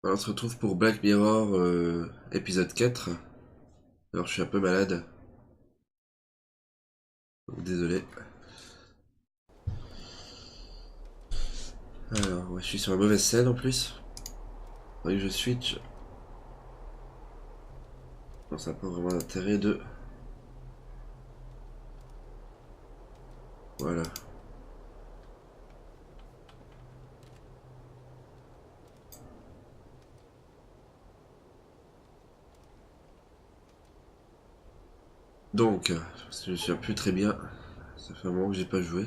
Alors, on se retrouve pour Black Mirror épisode 4. Alors je suis un peu malade, donc désolé. Alors ouais, je suis sur la mauvaise scène en plus. Faudrait que je switch. Non, ça n'a pas vraiment d'intérêt de... Voilà. Donc, parce que je me souviens plus très bien. Ça fait un moment que j'ai pas joué.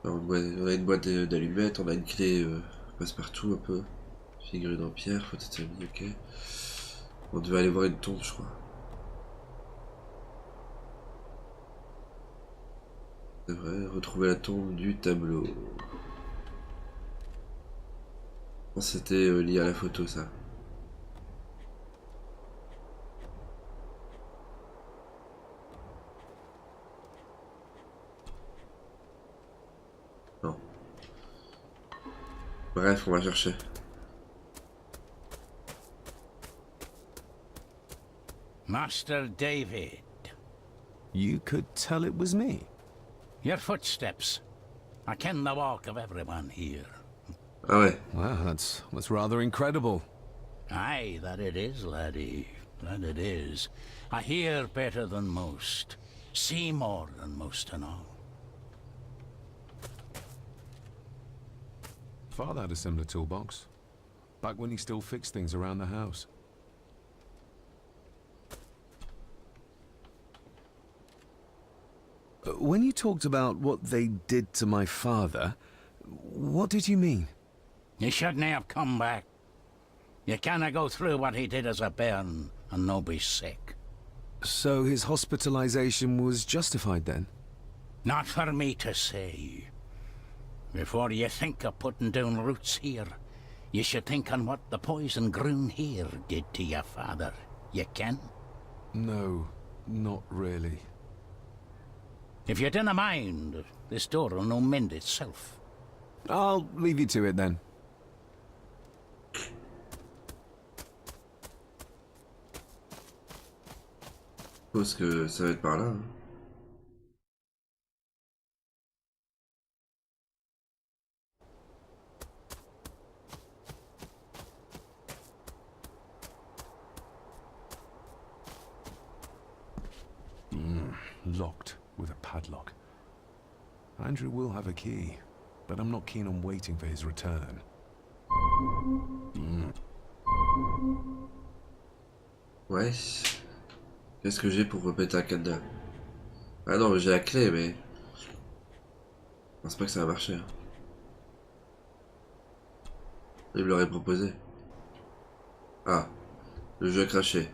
Alors, on a une boîte d'allumettes, on a une clé passe-partout un peu. Figurine en pierre, photo de famille, ok. On devait aller voir une tombe, je crois. C'est vrai, retrouver la tombe du tableau. Je pense que c'était lié à la photo, ça. Non. Bref, on va chercher. Master David. You could tell it was me. Your footsteps. I ken the walk of everyone here. Ah ouais. Wow, that's rather incredible. Aye, that it is, laddie. That it is. I hear better than most. See more than most and all. Father had a similar toolbox. Back when he still fixed things around the house. When you talked about what they did to my father, what did you mean? You shouldn't have come back. You canna go through what he did as a bairn and no be sick. So his hospitalization was justified then? Not for me to say. Before you think of putting down roots here, you should think on what the poison grown here did to your father. You can? No, not really. If you dinna mind, this door will no mend itself. I'll leave you to it then. Je suppose que ça va être par là, hein. Locked with a padlock. Andrew will have a key, but I'm not keen on waiting for his return. Ouais. Qu'est-ce que j'ai pour répéter un cadenas? Ah non, mais j'ai la clé, mais... Je pense pas que ça va marcher, hein. Il me l'aurait proposé. Ah. Le jeu a craché.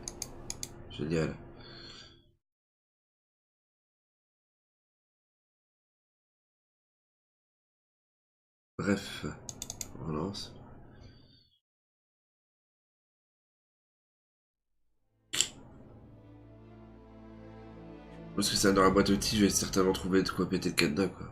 Génial. Bref. On relance. Parce que ça dans la boîte à outils, je vais certainement trouver de quoi péter le cadenas, quoi.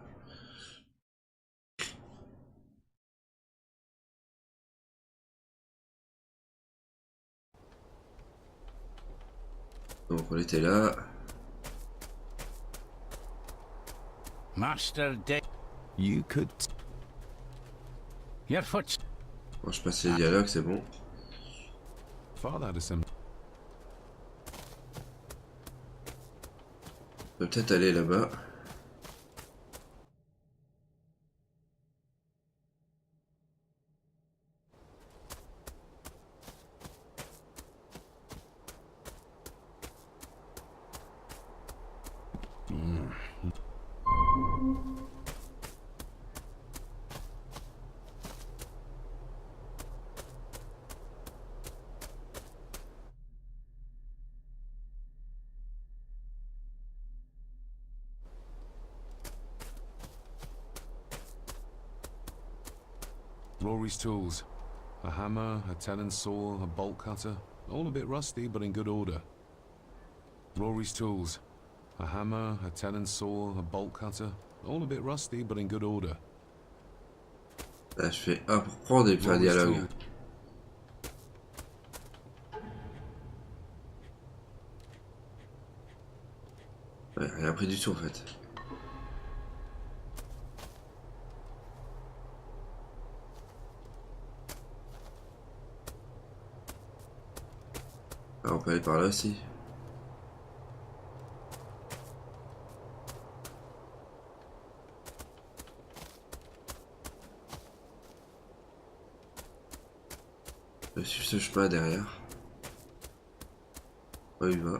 Donc on était là. Master Day. You could... Your footsteps. Bon, je passe les dialogues, c'est bon. Father had a similar... On peut peut-être aller là-bas. Rory's tools. A hammer, a tenon saw, a bolt cutter. All a bit rusty, but in good order. Rory's tools. A hammer, a tenon saw, a bolt cutter. All a bit rusty, but in good order. Là, je fais un pour prendre et me faire un Rory's dialogue. tool. Ouais, rien pris du tout en fait. Ah, on peut aller par là aussi. Je vais suivre ce chemin derrière. Oh, il va.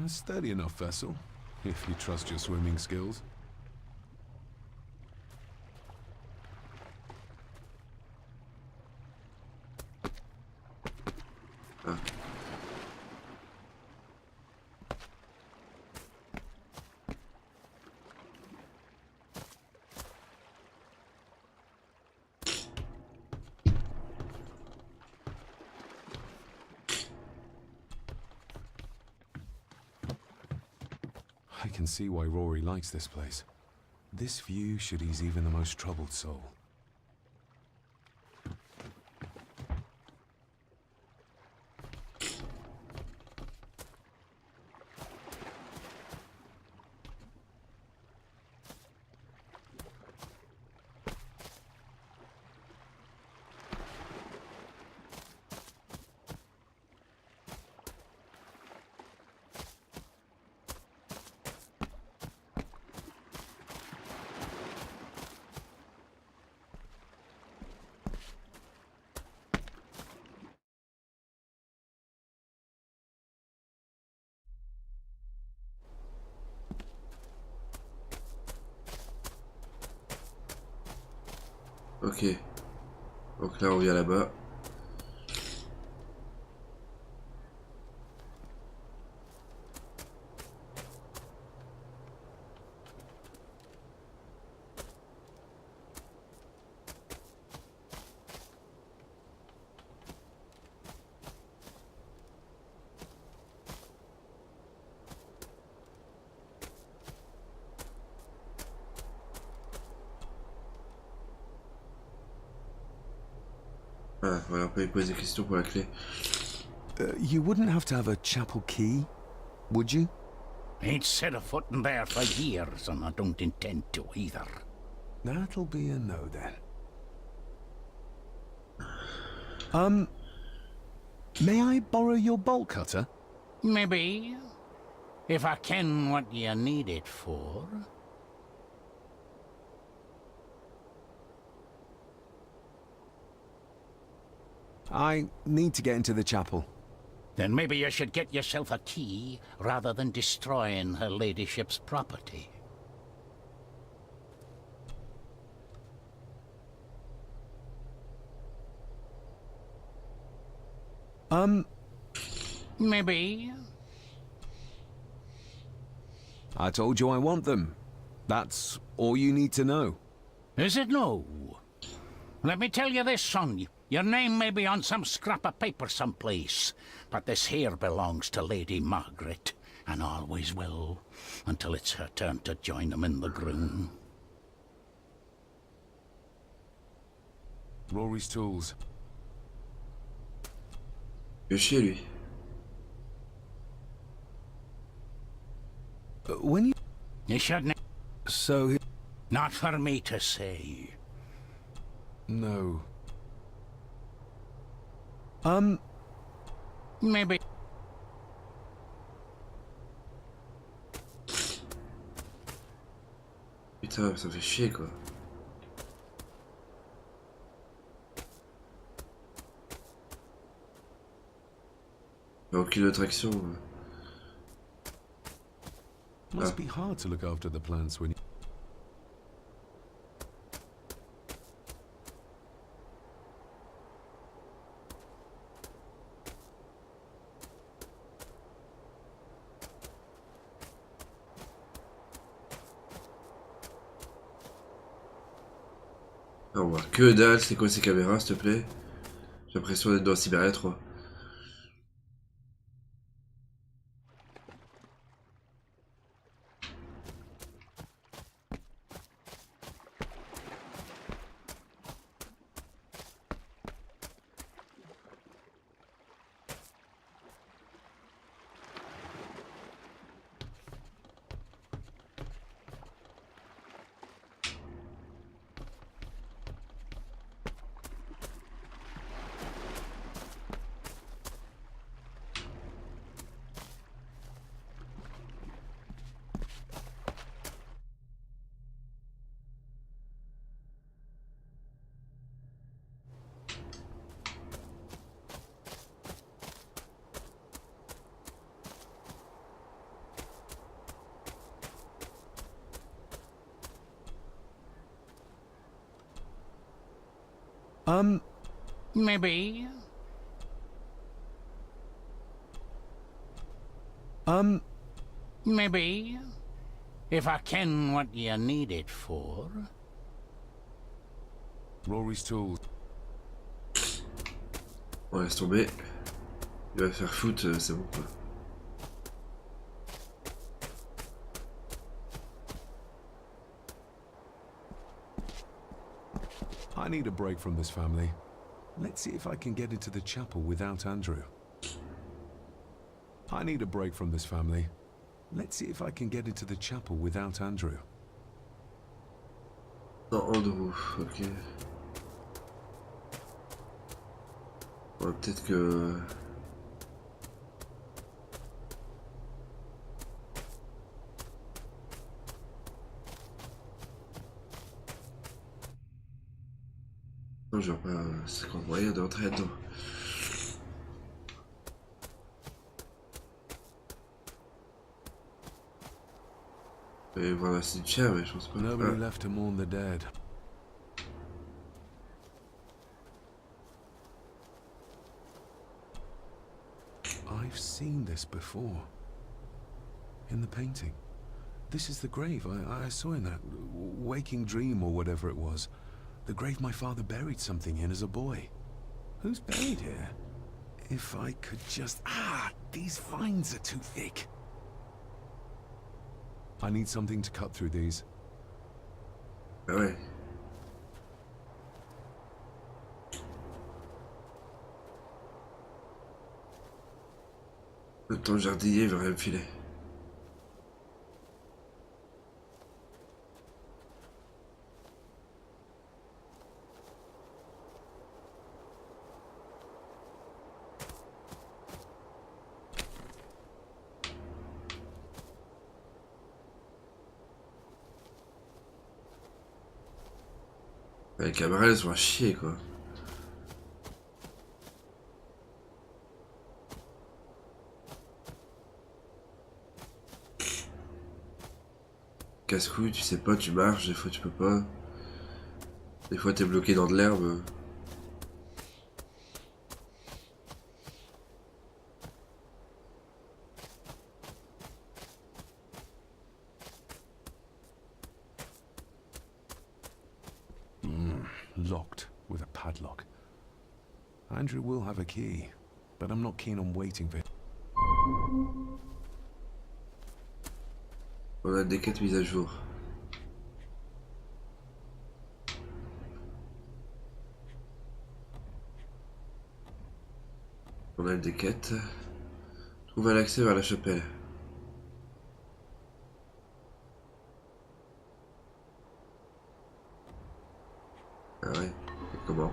A steady enough vessel, if you trust your swimming skills. Ah. I can see why Rory likes this place. This view should ease even the most troubled soul. Ok. Donc là, on vient là-bas. Ah, voilà, on peut lui poser des questions pour la clé. You wouldn't have to have a chapel key, would you? Ain't set a foot in there for years, and I don't intend to either. That'll be a no then. May I borrow your bolt cutter? Maybe. If I ken what you need it for. I need to get into the chapel. Then maybe you should get yourself a key rather than destroying her ladyship's property. Maybe. I told you I want them. That's all you need to know. Is it no? Let me tell you this, son. Your name may be on some scrap of paper someplace, but this here belongs to Lady Margaret, and always will, until it's her turn to join them in the groom. Rory's tools. Que chier, lui. When you... You shouldn't. So... Not for me to say. No. Maybe. Putain, ça fait chier, quoi. Y'a aucune autre action. Must be hard to look after the plants when you... on voit que dalle, c'est quoi ces caméras s'il te plaît? J'ai l'impression d'être dans Siberia 3. Maybe. Maybe. If I ken what you need it for. Rory's tools. On laisse tomber. Il va faire foot, c'est bon quoi. I need a break from this family. Let's see if I can get into the chapel without Andrew. I need a break from this family. Let's see if I can get into the chapel without Andrew. Non, Andrew, ok. Ouais, peut-être que... Non, je vois pas 50 moyens d'entrer là-dedans. Et voir la cimetière, mais je pense pas. Nobody left to mourn the dead. I've seen this before. In the painting. This is the grave I saw in that waking dream or whatever it was. The grave my father buried something in as a boy. Who's buried here? If I could just... these vines are too thick. I need something to cut through these. Ah ouais. Le temps jardinier va rien me filer. Les caméras, elles sont à chier, quoi. Casse-couille, tu sais pas, tu marches, des fois tu peux pas. Des fois t'es bloqué dans de l'herbe. Locked with a padlock. Andrew will have a key, but I'm not keen on waiting for him. On a des quêtes mises à jour. On a des quêtes. Trouve un accès vers la chapelle. Ah ouais, et comment?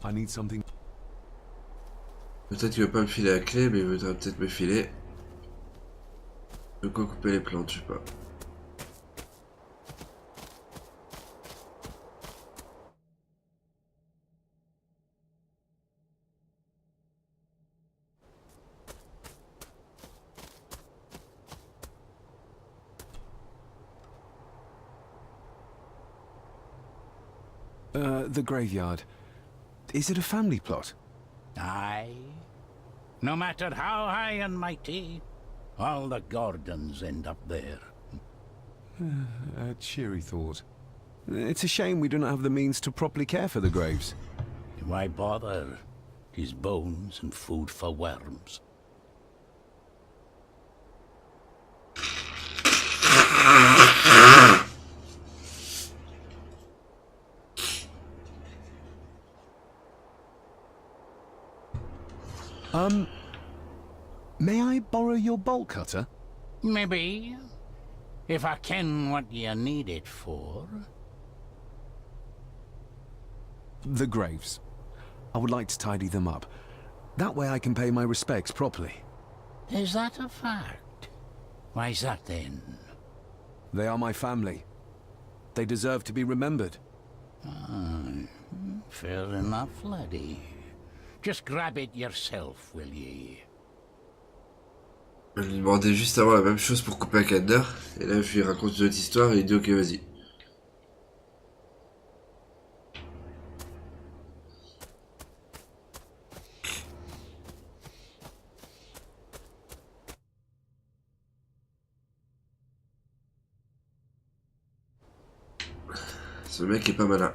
I need something. Peut-être qu'il veut pas me filer la clé, mais il voudra peut-être me filer de quoi couper les plantes, je sais pas. The graveyard. Is it a family plot? Aye. No matter how high and mighty, all the Gordons end up there. A cheery thought. It's a shame we do not have the means to properly care for the graves. Why bother? His bones and food for worms. May I borrow your bolt cutter? Maybe. If I ken what you need it for. The graves. I would like to tidy them up. That way I can pay my respects properly. Is that a fact? Why's that then? They are my family. They deserve to be remembered. Fair enough, laddie. Just grab it yourself, will ye? Elle lui demandait juste avant la même chose pour couper un cadenas. Et là, je lui raconte une autre histoire et il dit ok, vas-y. Ce mec est pas malin.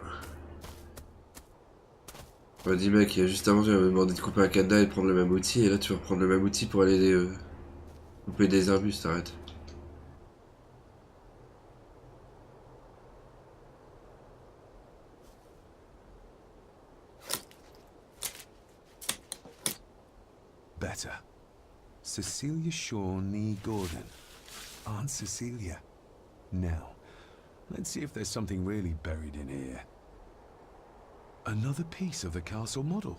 On m'a dit mec, juste avant tu m'avais demandé de couper un cadenas et de prendre le même outil, et là tu vas reprendre le même outil pour aller couper des arbustes, arrête. Better. Cecilia Shaw Nee Gordon. Aunt Cecilia. Now, let's see if there's something really buried in here. Another piece of the castle model.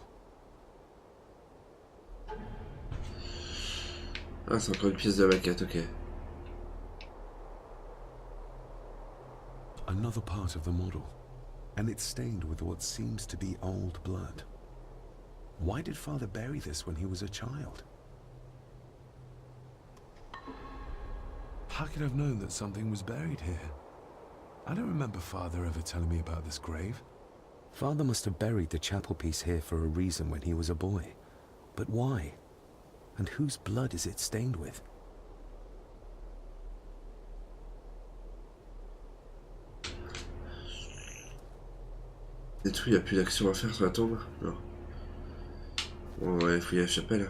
Ah, c'est encore une pièce de la maquette, ok. Another part of the model. And it's stained with what seems to be old blood. Why did Father bury this when he was a child? How could I have known that something was buried here? I don't remember Father ever telling me about this grave. Father must have buried the chapel piece here for a reason when he was a boy. But why? And whose blood is it stained with? Des trucs, il n'y a plus d'action à faire sur la tombe? Non. Bon, ouais, il faut y aller à la chapelle.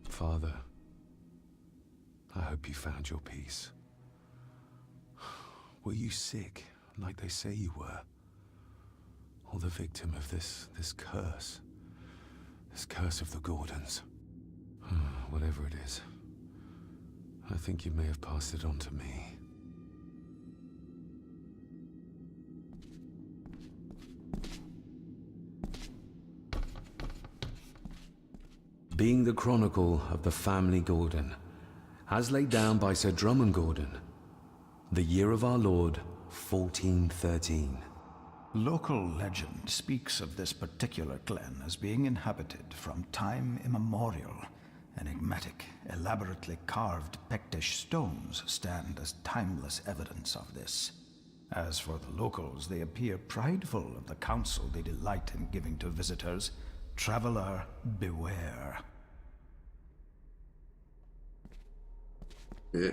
Father, I hope you found your peace. Were you sick, like they say you were? Or the victim of this curse? This curse of the Gordons? Whatever it is, I think you may have passed it on to me. Being the chronicle of the family Gordon, as laid down by Sir Drummond Gordon, the year of our Lord, 1413. Local legend speaks of this particular glen as being inhabited from time immemorial. Enigmatic, elaborately carved Pictish stones stand as timeless evidence of this. As for the locals, they appear prideful of the counsel they delight in giving to visitors. Traveler, beware. Yeah.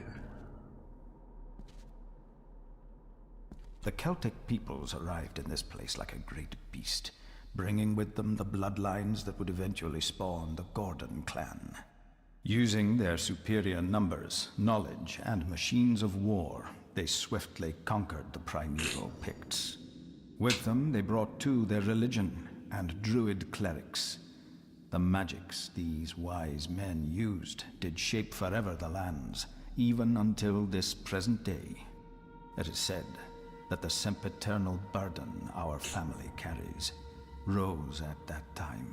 The Celtic peoples arrived in this place like a great beast, bringing with them the bloodlines that would eventually spawn the Gordon clan. Using their superior numbers, knowledge, and machines of war, they swiftly conquered the primeval Picts. With them, they brought too their religion and druid clerics. The magics these wise men used did shape forever the lands, even until this present day. It is said that the sempiternal burden our family carries rose at that time.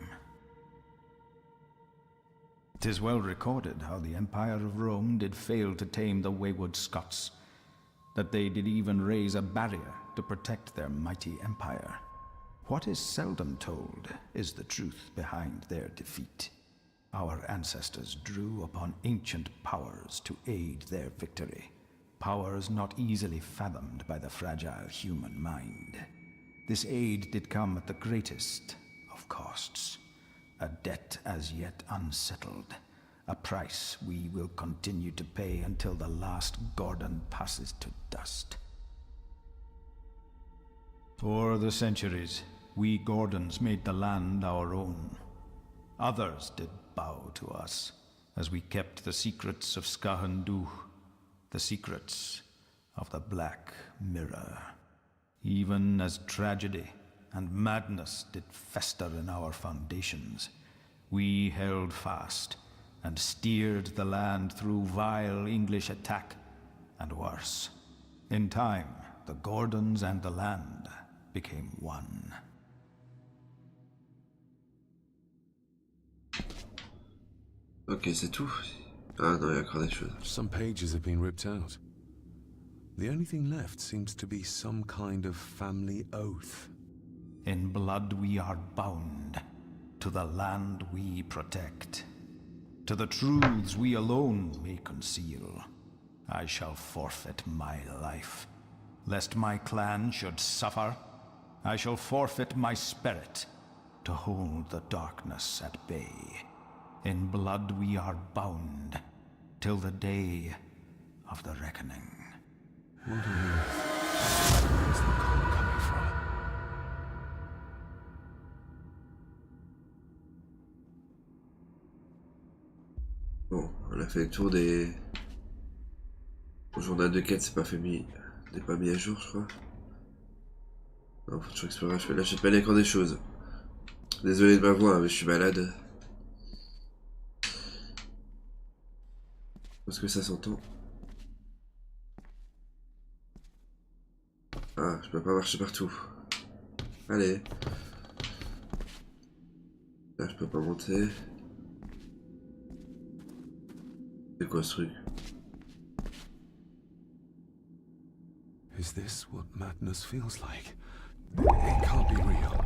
'Tis well recorded how the Empire of Rome did fail to tame the wayward Scots, that they did even raise a barrier to protect their mighty empire. What is seldom told is the truth behind their defeat. Our ancestors drew upon ancient powers to aid their victory, powers not easily fathomed by the fragile human mind. This aid did come at the greatest of costs, a debt as yet unsettled, a price we will continue to pay until the last Gordon passes to dust. For the centuries, we Gordons made the land our own. Others did bow to us as we kept the secrets of Scahan Dûh, the secrets of the Black Mirror. Even as tragedy and madness did fester in our foundations, we held fast and steered the land through vile English attack and worse. In time, the Gordons and the land became one. Ok, c'est tout. Ah non, il y a encore des choses. Some pages have been ripped out. The only thing left seems to be some kind of family oath. In blood we are bound to the land we protect, to the truths we alone may conceal. I shall forfeit my life, lest my clan should suffer. I shall forfeit my spirit to hold the darkness at bay. In blood we are bound till the day of the reckoning. What on earth? Where's the call coming from? Bon, on a fait le tour des... Le journal de quête, c'est pas fait mis... n'est pas mis à jour, je crois. Non, faut toujours explorer. Là, je sais pas encore des choses. Désolé de ma voix, hein, mais je suis malade. Parce que ça s'entend. Ah, je peux pas marcher partout. Allez. Là, je peux pas monter. C'est quoi ce truc? Is this what madness feels like? It can't be real.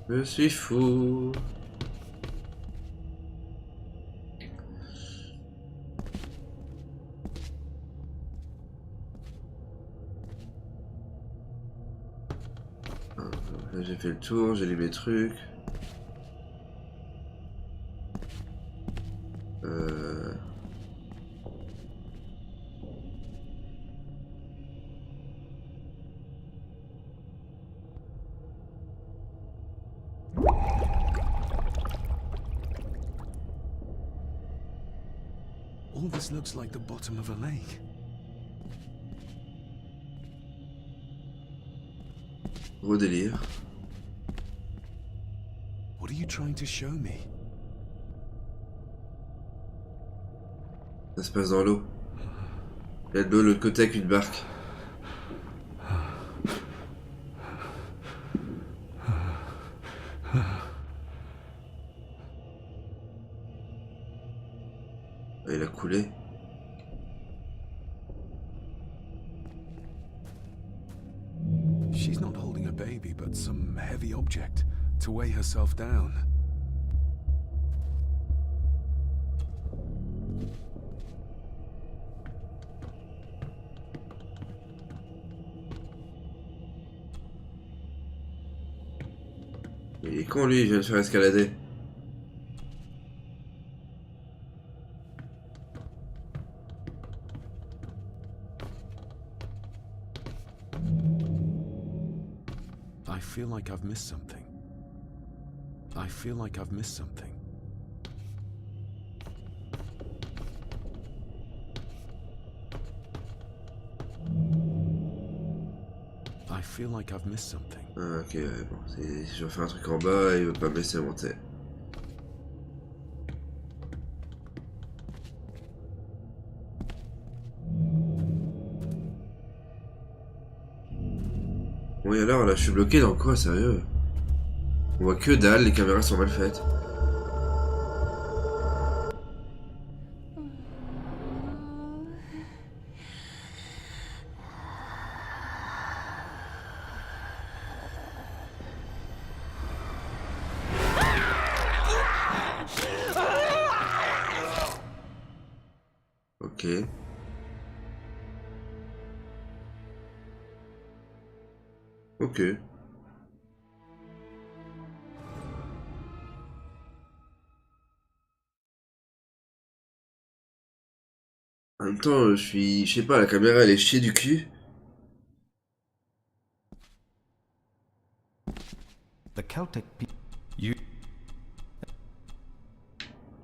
Je suis fou. Là, j'ai fait le tour, j'ai lu mes trucs. All this looks like the bottom of a lake. Gros délire. What are you trying to show me? Ça se passe dans l'eau. Il y a de l'eau de l'autre côté avec une barque. Ah, il a coulé. She's not holding a baby, but some heavy object to weigh herself down. Il est con lui, il vient de faire escalader. I feel like I've missed something. I feel like I've missed something. I feel like I've missed something. Ah, ok, ouais, bon. Si je fais un truc en bas, il veut pas me laisser monter. Oui, alors là, je suis bloqué dans quoi, sérieux? On voit que dalle, les caméras sont mal faites. Ok. Ok. En même temps, je suis... Je sais pas, la caméra elle est chiée du cul. The Celtic people. You.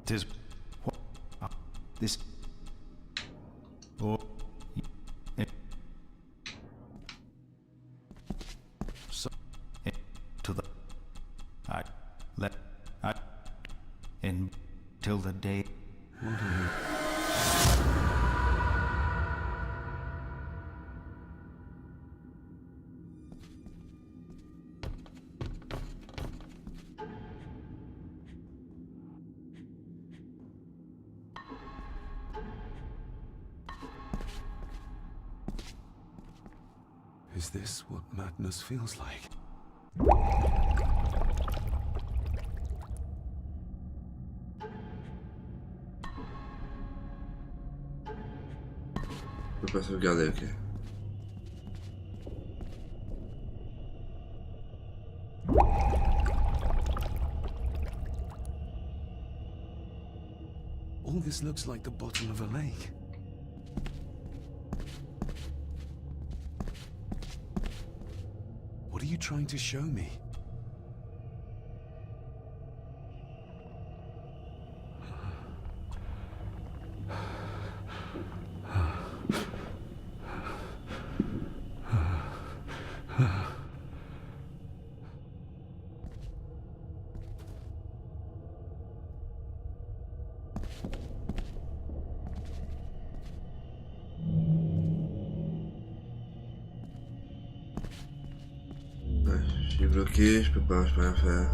It is. What? This. Oh. So. To the. I. Let. I. In. Till the day. Is this what madness feels like? Je peux pas sauvegarder, ok. All this looks like the bottom of a lake. What are you trying to show me? Ouais, je suis bloqué, je peux rien faire.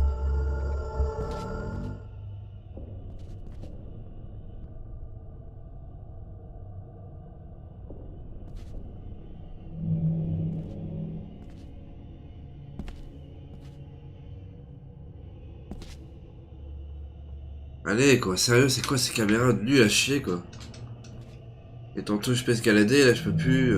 Allez quoi, sérieux, c'est quoi ces caméras nulles à chier quoi? Et tantôt je peux escalader, là je peux plus.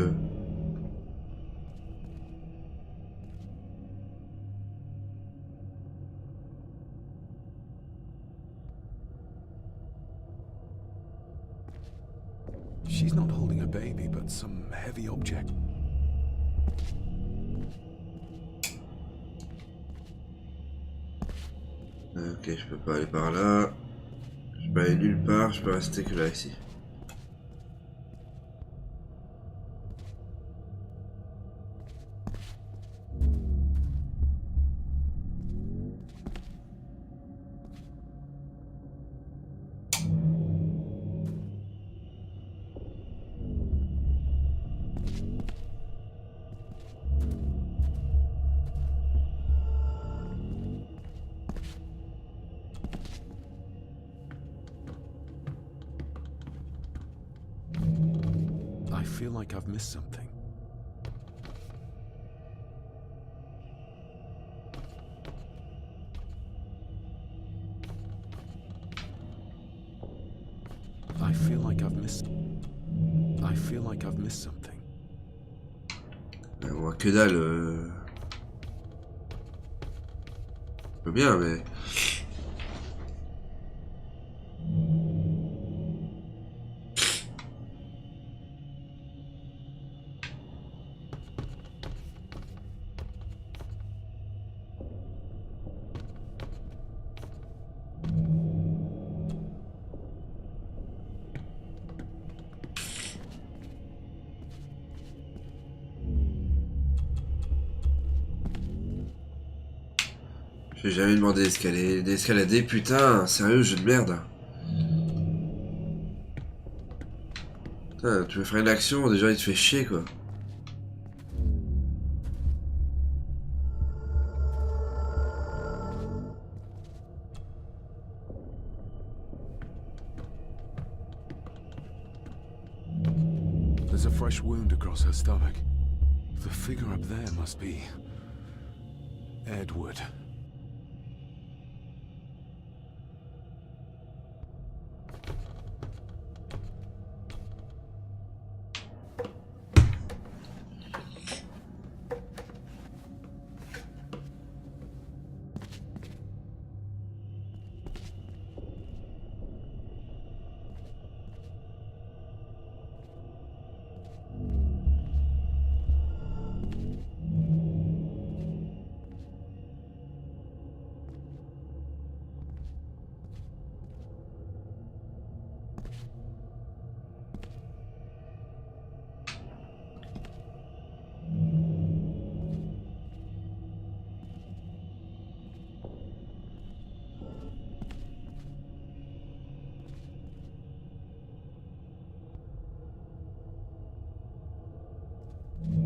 She's not holding a baby, but some heavy object. Ok, je peux pas aller par là. Je peux aller nulle part, je peux rester que là ici. I feel like I've missed something. I feel like I've missed. I feel like I've missed something. On voit que dalle. Je peut bien, mais... J'ai jamais demandé d'escalader, putain, sérieux, jeu de merde. Putain, tu veux faire une action, déjà il te fait chier quoi. There's a fresh wound across her stomach. The figure up there must be... Edward.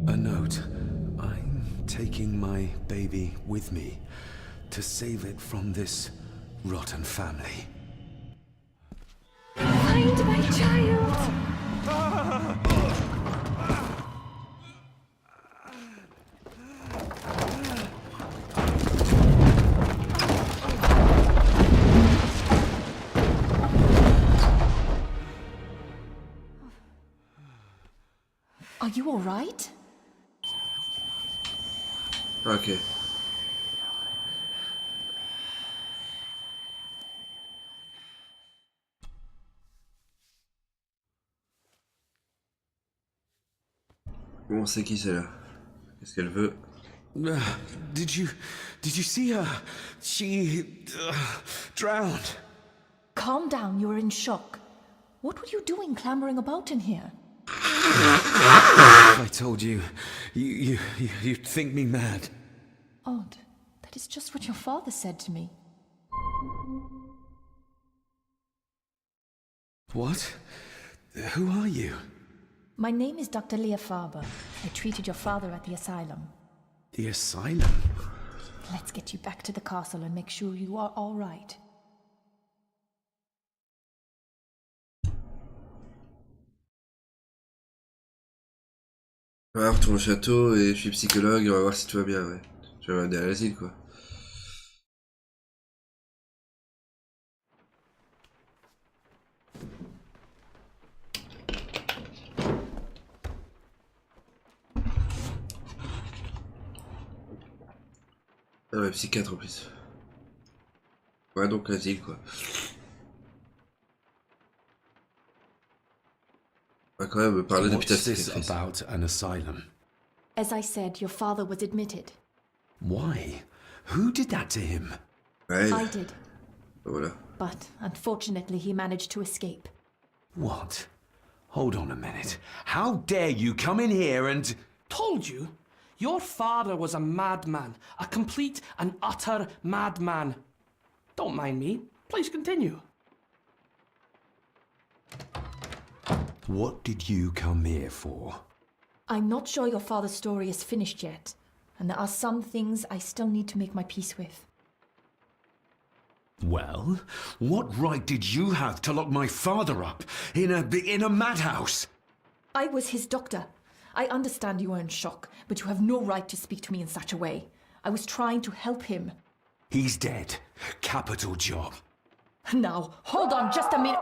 A note. I'm taking my baby with me to save it from this rotten family. Find my child! Are you all right? Ok. Bon, c'est qui celle-là? Qu'est-ce qu'elle veut? Did you see her? She drowned. Calm down, you're in shock. What were you doing clambering about in here? If I told you, you'd think me mad. Odd. That is just what your father said to me. What? Who are you? My name is Dr. Leah Farber. I treated your father at the asylum. The asylum? Let's get you back to the castle and make sure you are all right. Ouais, retourne au château et je suis psychologue, on va voir si tout va bien, ouais. Tu vas m'amener à l'asile, quoi. Ah ouais, psychiatre en plus. Ouais, donc l'asile, quoi. On va quand même parler depuis ta What's this cicatrice. about an asylum? As I said, your father was admitted. Why? Who did that to him? Ouais, I did. voilà. But unfortunately, he managed to escape. What? Hold on a minute. How dare you come in here and... Told you? Your father was a madman. A complete and utter madman. Don't mind me. Please continue. What did you come here for? I'm not sure your father's story is finished yet, and there are some things I still need to make my peace with. Well, what right did you have to lock my father up in a madhouse? I was his doctor. I understand you are in shock, but you have no right to speak to me in such a way. I was trying to help him. He's dead. Capital job. Now, hold on just a minute.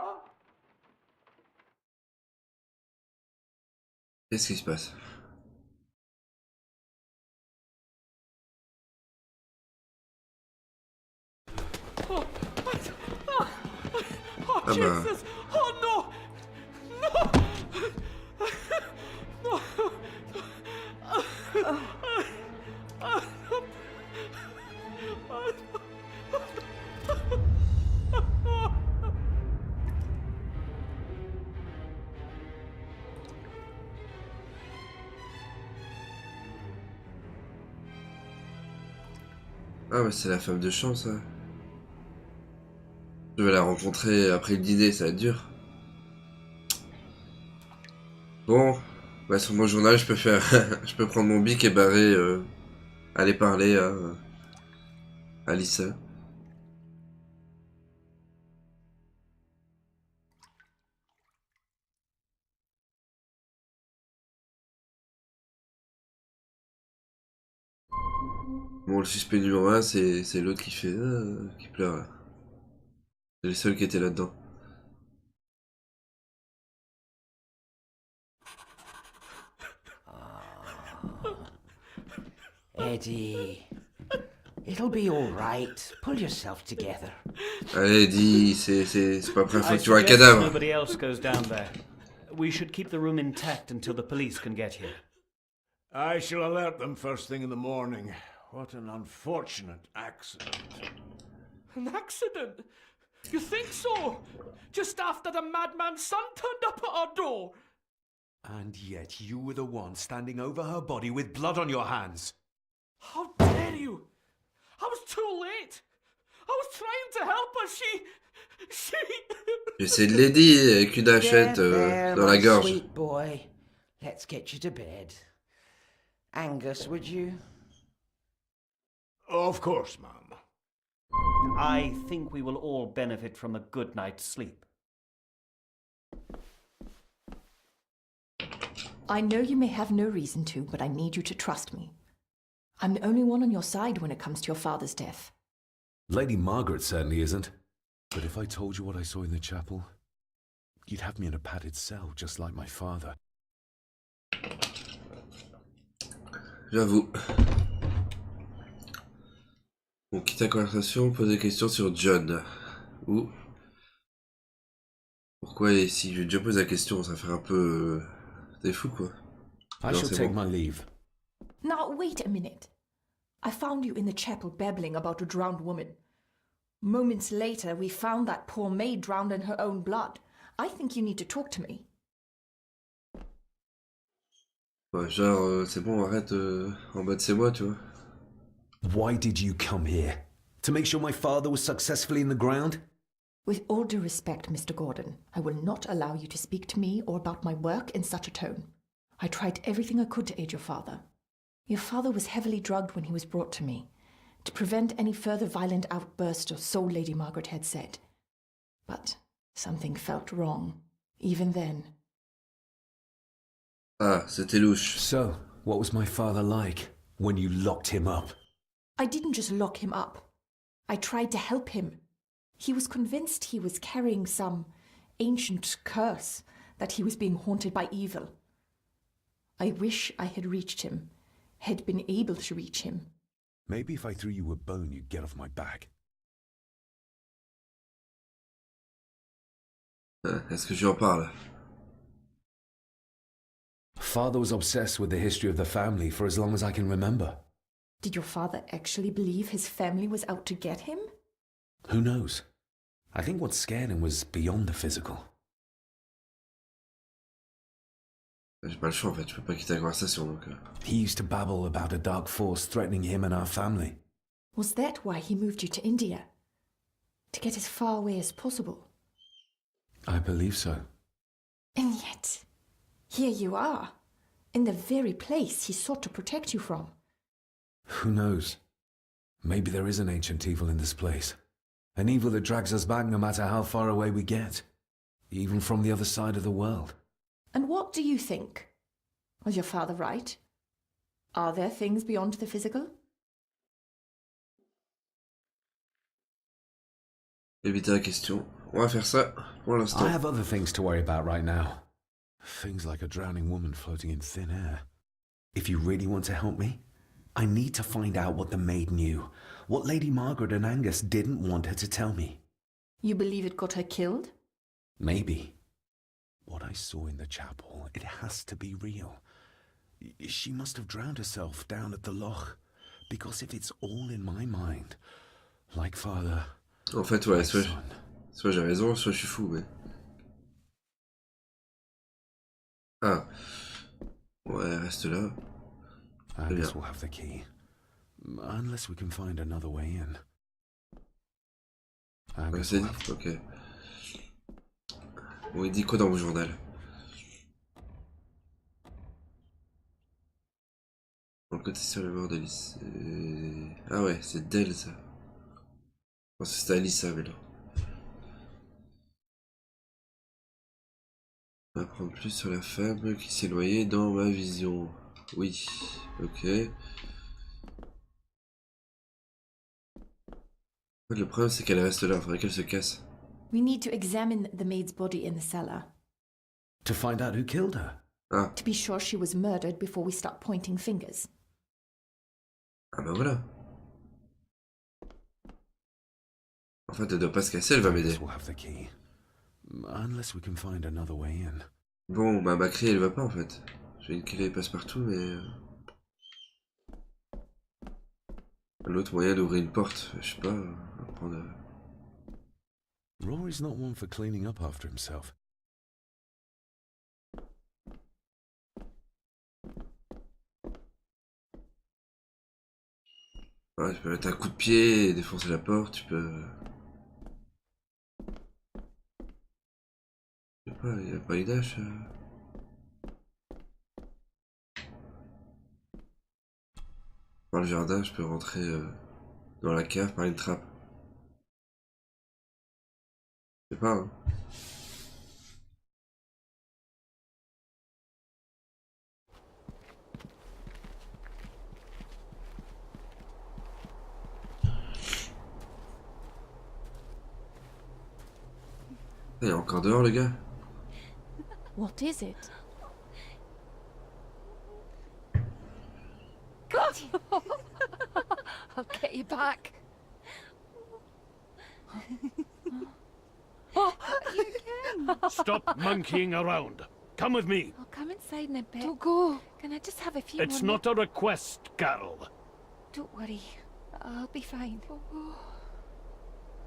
Qu'est-ce qui se passe? Ah bah, Jesus! Oh no! ah bah c'est la femme de chambre ça. Je vais la rencontrer après le dîner, ça va être dur. Bon, bah sur mon journal, je peux faire, je peux prendre mon bic et barrer, aller parler à Lisa. Bon, le suspect numéro 1, c'est l'autre qui fait, qui pleure là. C'est le seul qui était là-dedans. Eddie, it'll be all right. Pull yourself together. Allez, dis, c'est pas la première fois I que tu vois un suggest cadavre. nobody else goes down there. We should keep the room intact until the police can get here. I shall alert them first thing in the morning. What an unfortunate accident. An accident? You think so? Just after the madman's son turned up at our door. And yet you were the one standing over her body with blood on your hands. How dare you? I was too late. I was trying to help her. She... J'essaie de l'aider avec une hachette There, dans la my gorge. sweet boy. Let's get you to bed. Angus, would you? Of course, ma'am. I think we will all benefit from a good night's sleep. I know you may have no reason to, but I need you to trust me. I'm the only one on your side when it comes to your father's death. Lady Margaret certainly isn't. But if I told you what I saw in the chapel, you'd have me in a padded cell, just like my father. J'avoue. On quitte la conversation, on pose des questions sur John. Ou... Pourquoi est ici? Je vais déjà poser la question, ça fait un peu... T'es fou quoi. I Non, shall c'est take bon. my leave. Now, wait a minute. I found you in the chapel babbling about a drowned woman. Moments later, we found that poor maid drowned in her own blood. I think you need to talk to me. Ouais, genre, c'est bon, arrête, en bas de c'est moi, tu vois. Why did you come here? To make sure my father was successfully in the ground? With all due respect, Mr. Gordon, I will not allow you to speak to me or about my work in such a tone. I tried everything I could to aid your father. Your father was heavily drugged when he was brought to me, to prevent any further violent outburst, or so Lady Margaret had said. But something felt wrong, even then. Ah, c'était louche. So, what was my father like when you locked him up? I didn't just lock him up. I tried to help him. He was convinced he was carrying some ancient curse, that he was being haunted by evil. I wish I had reached him, had been able to reach him. Maybe if I threw you a bone, you'd get off my back. Est-ce que je lui en parle? Father was obsessed with the history of the family for as long as I can remember. Did your father actually believe his family was out to get him? Who knows? I think what scared him was beyond the physical. J'ai pas le choix en fait, je peux pas quitter la conversation donc. He used to babble about a dark force threatening him and our family. Was that why he moved you to India? To get as far away as possible? I believe so. And yet, here you are, in the very place he sought to protect you from. Who knows? Maybe there is an ancient evil in this place. An evil that drags us back no matter how far away we get. Even from the other side of the world. And what do you think? Was your father right? Are there things beyond the physical? Éviter la question. On va faire ça pour l'instant. I have other things to worry about right now. Things like a drowning woman floating in thin air. If you really want to help me, I need to find out what the maid knew. What Lady Margaret and Angus didn't want her to tell me. You believe it got her killed? Maybe. What I saw in the chapel, it has to be real. She must have drowned herself down at the loch. Because if it's all in my mind, like father, En fait, ouais, like son. soit j'ai raison, soit je suis fou, mais... Ah. Ouais, reste là. Très bien. Alice will have the key. Unless we can find another way in. Ouais, Agus c'est will dit, have... ok. Bon, il dit quoi dans mon journal? Enquête sur la mort d'Alice. Ah ouais, c'est d'elle ça. Je pense que c'était Alissa, mais non. On va apprendre plus sur la femme qui s'est noyée dans ma vision. Oui, ok. En fait, le problème c'est qu'elle reste là, il faudrait qu'elle se casse. We need to examine the maid's body in the cellar. To find out who killed her. Ah, To be sure she was murdered before we start pointing fingers. ah bah voilà. En fait, elle doit pas se casser, elle va m'aider. Alice will have the key. Unless we can find another way in. Bon, bah ma clé elle va pas en fait. J'ai une clé passe-partout, mais... L'autre moyen d'ouvrir une porte, je sais pas, on va prendre... Rory's not one for cleaning up after himself. Ouais, tu peux mettre un coup de pied et défoncer la porte, tu peux... Je sais pas, il y a pas une hache. Par le jardin, je peux rentrer dans la cave par une trappe. Je sais pas, hein. Il est encore dehors, le gars? What is it? I'll get you back. Stop monkeying around. Come with me. I'll come inside in a bit. Don't go. Can I just have a few It's more not a request, Carol. Don't worry. I'll be fine.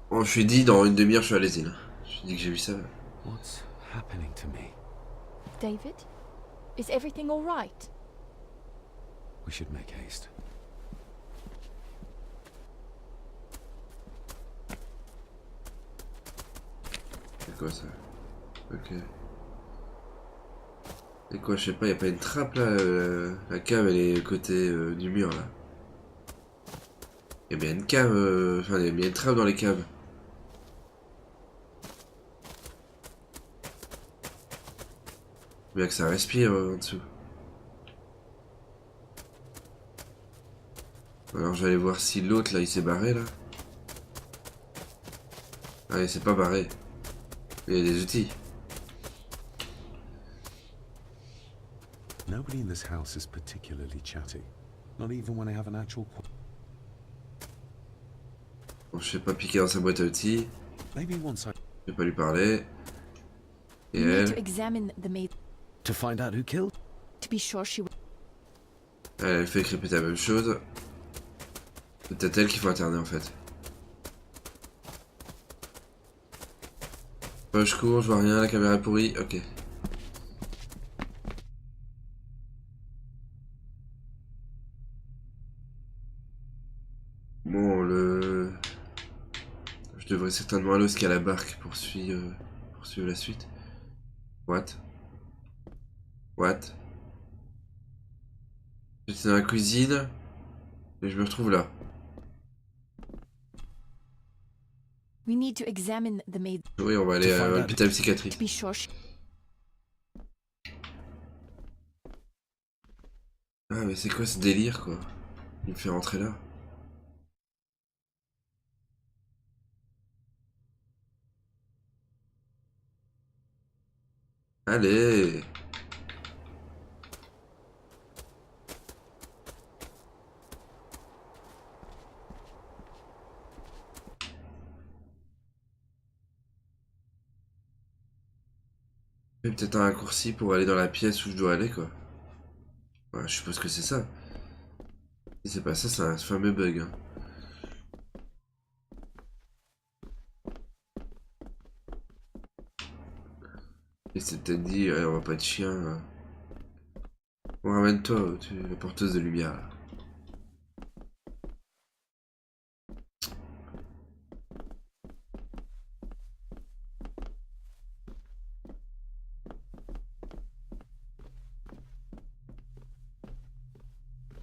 Bon, je suis dit, dans une demi-heure, je suis à l'usine. Je suis dit que j'ai vu ça. What's happening to me? David? Is everything all right? We should make haste. C'est quoi ça? Ok. Et quoi, je sais pas, y a pas une trappe là? La cave elle est côté du mur là. Y a bien une cave, enfin y a bien une trappe dans les caves. Bien que ça respire en dessous. Alors je vais aller voir si l'autre là il s'est barré là. Ah il s'est pas barré. Il y a des outils. Nobody in this house is particularly chatty. Not even when I have an actual... Bon, je sais pas piquer dans sa boîte à outils. Maybe once I... Je vais pas lui parler. Et We need to elle, examine the maid To find out who killed... to be sure she was... elle fait répéter la même chose. C'est peut-être elle qu'il faut interner en fait. Je cours, je vois rien, la caméra est pourrie, ok. Bon, je devrais certainement aller jusqu'à la barque pour suivre la suite. What? What? J'étais dans la cuisine et je me retrouve là. We need to examine the maid Oui, on va aller à l'hôpital psychiatrique. to be sure she... Ah mais c'est quoi ce délire quoi? Il me fait rentrer là. Allez! Et peut-être un raccourci pour aller dans la pièce où je dois aller, quoi. Ouais, je suppose que c'est ça. Si c'est pas ça, c'est un fameux bug. Hein. Et c'est peut-être dit, ouais, on va pas être chien. Hein. Bon, ramène-toi, tu es la porteuse de lumière. Là.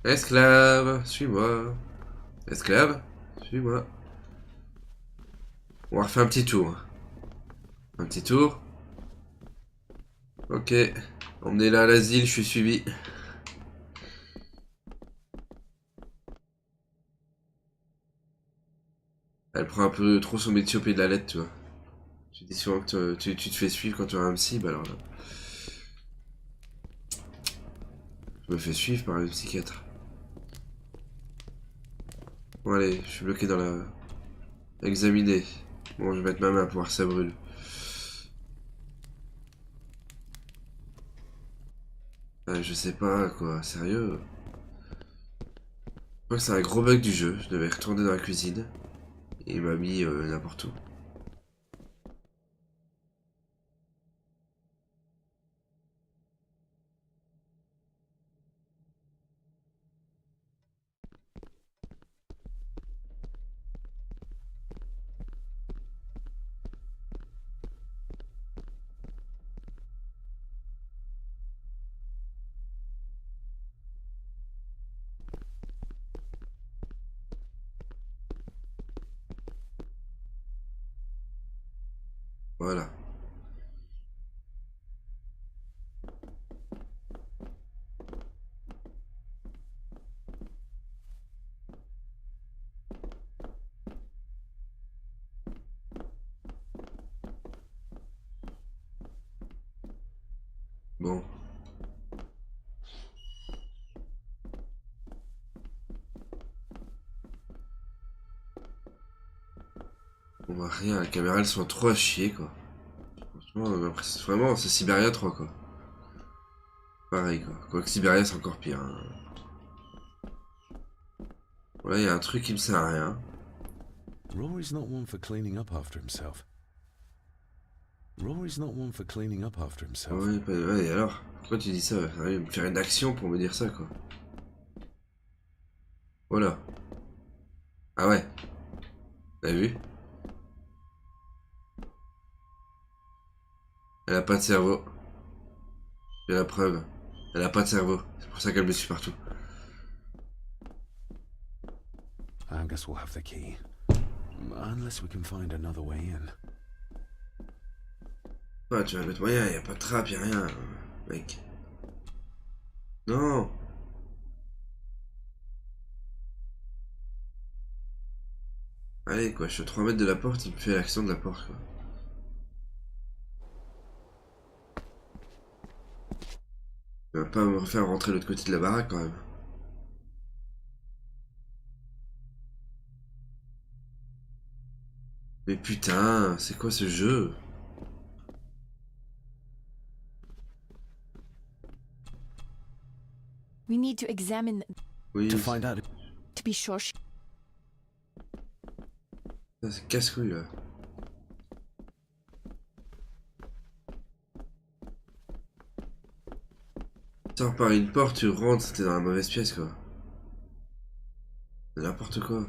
Esclave, suis-moi. Esclave, suis-moi. On va refaire un petit tour. Hein. Un petit tour. Ok. Emmenez-la à l'asile, je suis suivi. Elle prend un peu trop son métier au pied de la lettre, tu vois. Tu dis souvent que tu te fais suivre quand tu as un psy, bah alors là. Je me fais suivre par un psychiatre. Bon allez, je suis bloqué dans la... Examiner. Bon, je vais mettre ma main pour voir si ça brûle. Je sais pas, quoi. Sérieux? Je crois que c'est un gros bug du jeu. Je devais retourner dans la cuisine. Et il m'a mis n'importe où. Voilà. Bon. Bon bah rien, les caméras elles sont trop à chier quoi. Franchement, vraiment c'est Siberia 3 quoi. Pareil quoi. Quoique Siberia c'est encore pire. Hein. Voilà, il y a un truc qui me sert à rien. Rory's not one for cleaning up after himself. Rory's not one for cleaning up after himself. Ouais, ouais, et alors? Pourquoi tu dis ça? Sérieux, me faire une action pour me dire ça quoi. Voilà. Ah ouais. T'as vu? Elle a pas de cerveau. J'ai la preuve. Elle a pas de cerveau. C'est pour ça qu'elle me suit partout. Angus will have the key. Unless we can find another way in. Ouais, tu vas mettre moyen, y a pas de trappe, y a rien, mec. Non. Allez quoi, je suis à 3 mètres de la porte, il me fait l'action de la porte quoi. Il va pas me refaire rentrer de l'autre côté de la baraque quand même. Mais putain, c'est quoi ce jeu? We need to examine Oui, To find out. to be sure she... c'est casse-couille là. Tu sors par une porte, tu rentres, t'es dans la mauvaise pièce quoi. C'est n'importe quoi.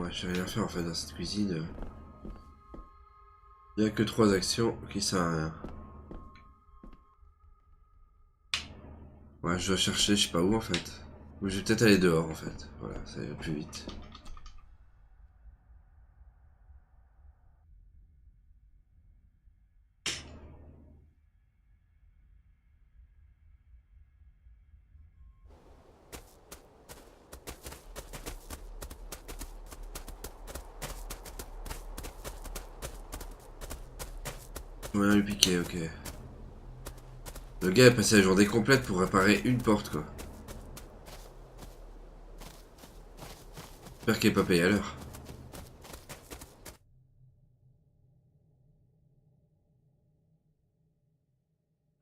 Ouais, j'ai rien à faire en fait dans cette cuisine. Il y a que 3 actions qui servent à rien. Ouais, je dois chercher, je sais pas où en fait. Ou je vais peut-être aller dehors en fait. Voilà, ça ira plus vite. Rien lui piquer, ok. Le gars a passé la journée complète pour réparer une porte quoi. J'espère qu'il est pas payé à l'heure.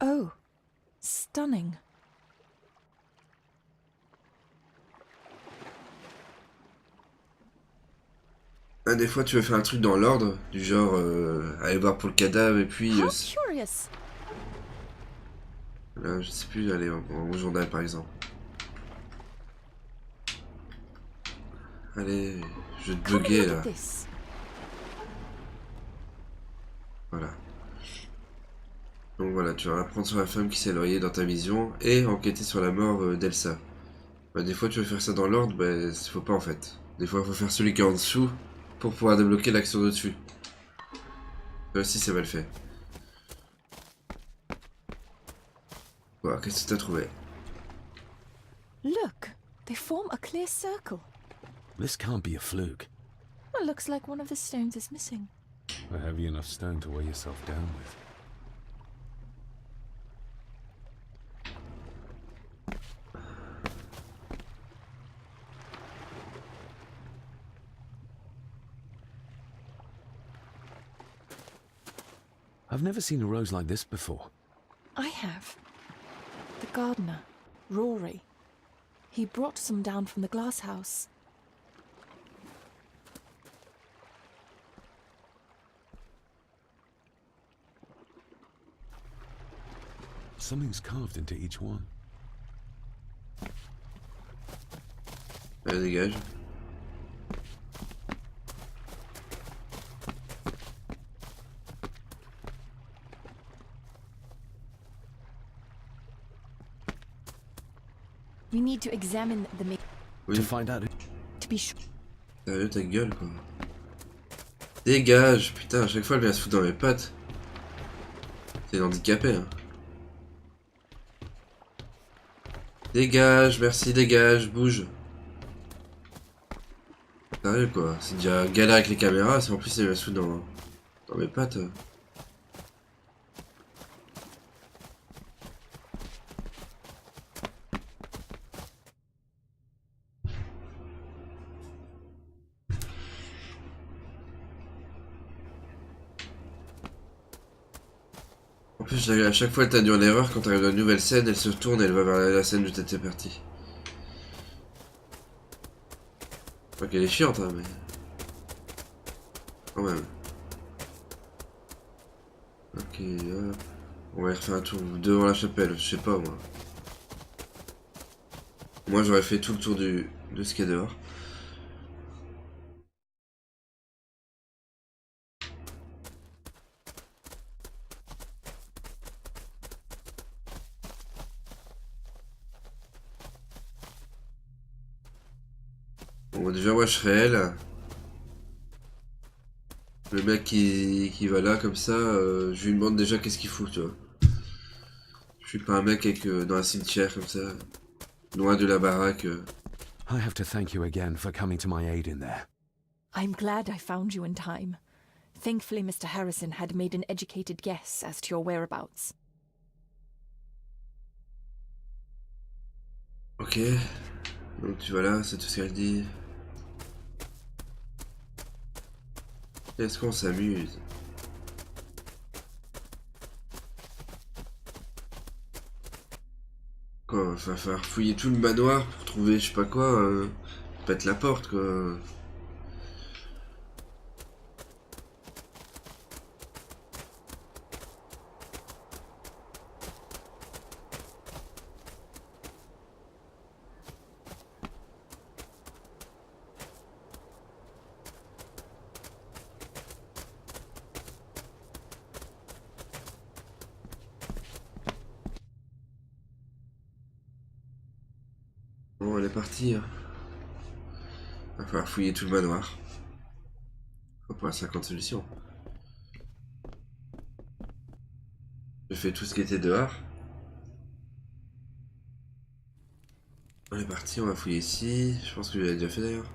Oh, stunning. Ah, des fois tu veux faire un truc dans l'ordre, du genre aller voir pour le cadavre et puis... How curious. là, je sais plus, aller au journal par exemple. Allez, je vais te Come and bugger look là. at this. Voilà. Donc voilà, tu vas apprendre sur la femme qui s'est éloignée dans ta vision et enquêter sur la mort d'Elsa. Bah, des fois tu veux faire ça dans l'ordre, bah faut pas en fait. Des fois il faut faire celui qui est en dessous pour pouvoir débloquer l'action de dessus. Là aussi c'est mal fait. Voilà, qu'est-ce que t'as trouvé? Look, they form a clear circle. This can't be a fluke. Well, looks like one of the stones is missing. A heavy enough stone to weigh yourself down with. I've never seen a rose like this before. I have. The gardener, Rory. He brought some down from the glass house. Something's carved into each one. Allez, dégage. We need to examine the Oui. To find out to be sure. Sérieux, ta gueule quoi. Dégage, putain, à chaque fois elle vient se foutre dans mes pattes. C'est handicapé hein. Dégage, merci, dégage, bouge. Sérieux quoi, c'est déjà galère avec les caméras, c'est en plus elle vient se foutre dans mes pattes. En plus, à chaque fois elle t'induit en erreur, quand t'arrives dans une nouvelle scène, elle se tourne et elle va vers la scène où t'étais parti. Pas qu'elle est chiante, hein, mais... quand même. Ok, hop. On va y refaire un tour devant la chapelle, je sais pas moi. Moi j'aurais fait tout le tour de ce qu'il y a dehors. Bon, déjà, wesh réel. Le mec qui va là comme ça, je lui demande déjà qu'est-ce qu'il fout, tu vois. Je suis pas un mec avec, dans un cimetière comme ça, loin de la baraque. I have to thank you again for coming to my aid in there. I'm glad I found you in time. Thankfully, Mr. Harrison had made an educated guess as to your whereabouts. Ok. Donc tu vas là, c'est tout ce qu'elle dit. Est-ce qu'on s'amuse? Quoi, va falloir fouiller tout le manoir pour trouver je sais pas quoi, pète la porte quoi. Bon, elle est partie. Hein. Va falloir fouiller tout le manoir. Pour la 50 solutions. J'ai fait tout ce qui était dehors. On est parti, on va fouiller ici. Je pense que je l'ai déjà fait d'ailleurs.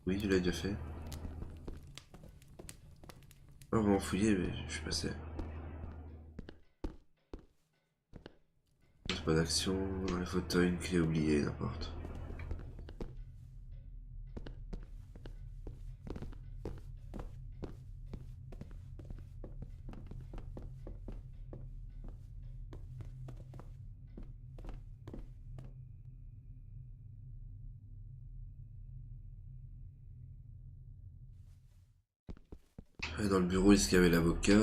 Oui, je l'ai déjà fait. Pas vraiment fouillé, mais je suis passé. Pas d'action, dans les fauteuils, une clé oubliée, n'importe. Et dans le bureau, est-ce qu'il y avait l'avocat?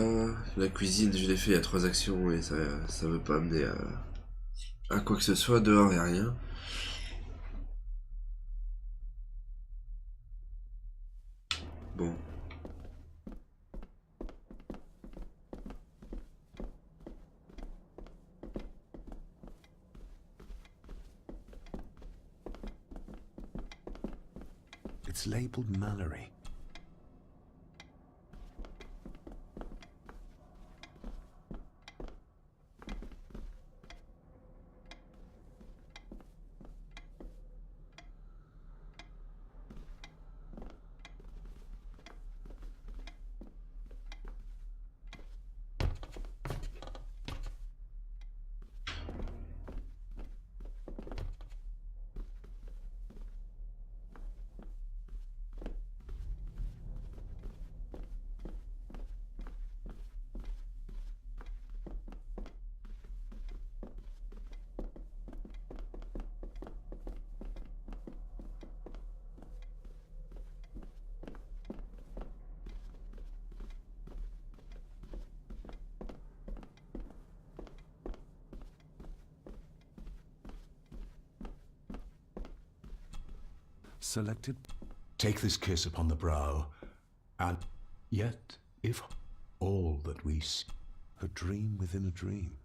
La cuisine, je l'ai fait, il y a 3 actions et ça veut pas amener à quoi que ce soit. Dehors, il n'y a rien. Bon. It's labeled Mallory. Selected. Take this kiss upon the brow, and yet, if all that we see... A dream within a dream.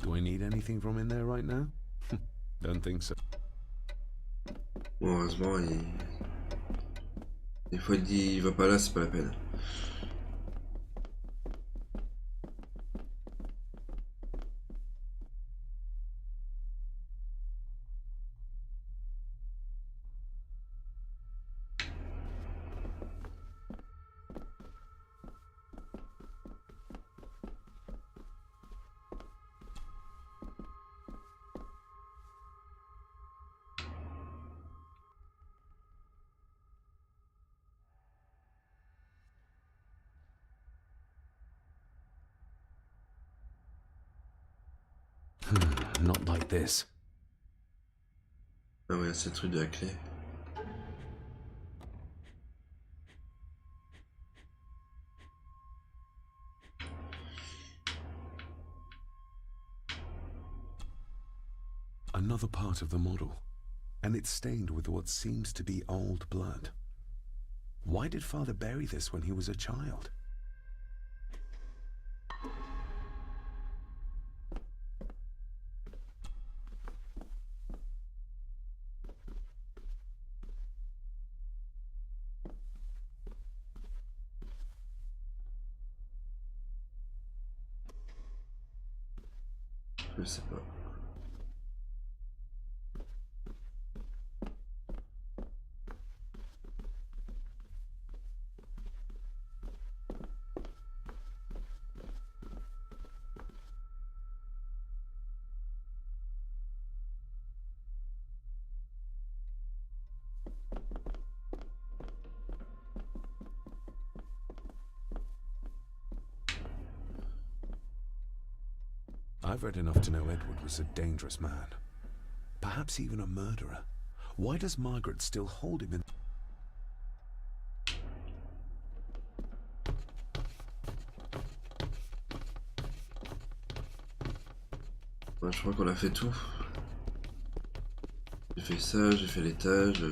Do I need anything from in there right now? Don't think so. Bon, heureusement, des fois il dit il va pas là, c'est pas la peine. Not like this. Ah ouais, c'est le truc de la clé. Another part of the model, and it's stained with what seems to be old blood. Why did Father bury this when he was a child? Je sais pas. I've read enough to know Edward was a dangerous man. Perhaps even a murderer. Why does Margaret still hold him in... Ouais, je crois qu'on a fait tout. J'ai fait ça, j'ai fait l'étage.